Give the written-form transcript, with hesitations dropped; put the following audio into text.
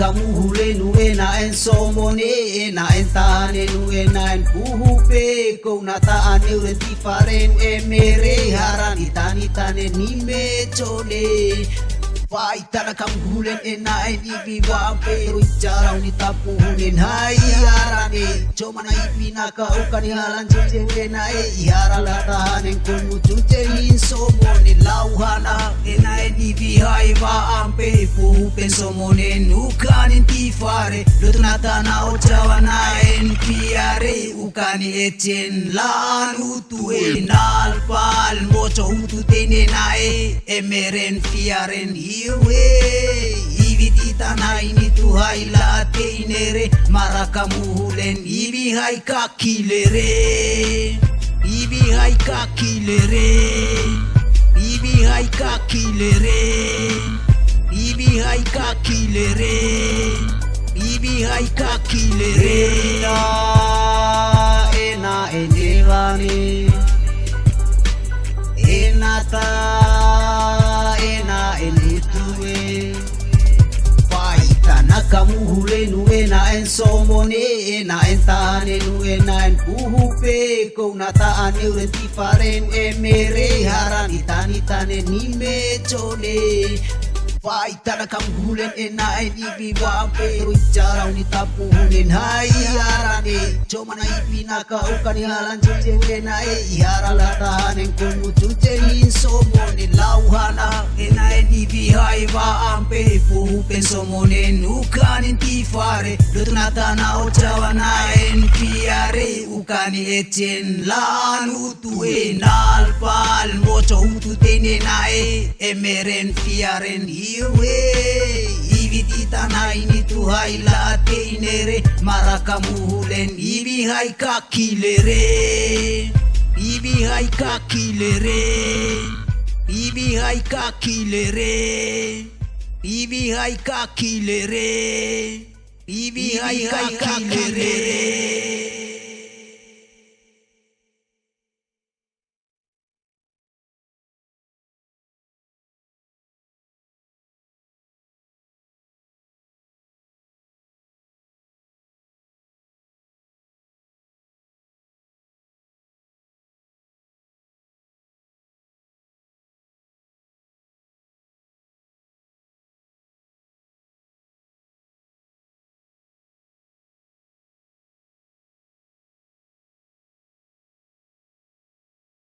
kamuhule nu ena en somone ena en tane nu ena en puhupe ko nata ane urenti faren emere harani tani tane ni me chole Vai tana kamuhulen ena en ibi wampe Ruijarau ni tapuhulen hai harane Coma na ibi naka ukani halan cuce ena ihara latahan en kumu cuce insomone lauhana ena en ibi hai wampe Puhupen somonen ukanin tifare Lutunata na ocawana en piare Ukani echen lan utuen alpal Mocho ututene nae emeren fiaren Ibi tanah ini tuhai lateinere marakamuhulen ibi hai kakilere ibi hai kakilere ibi hai kakilere ibi hai kakilere ibi hai kakilere ena enevani enata Kamuhule nu ena en somone ena en tane nu ena en puhupe ko nata ane urenti faren emere harani tani tane ni me chole Vai tana kamuhulen ena en ibi wampe Ruijarau ni tapuhulen hai harane Coma na ibi naka ukani halan cuce ena ihara latahan en kumu cuce insomone lauhana ena en ibi hai wampe Puhupen somonen ukanin tifare Lutunata na ocawana en piare Ukani echen lan utuen alpal Mocho ututene nae emeren fiaren Ibi tanah ini tuhai lateinere marakamuhulen ibi hai kakilere ibi hai kakilere ibi hai kakilere ibi hai kakilere ibi hai kakilere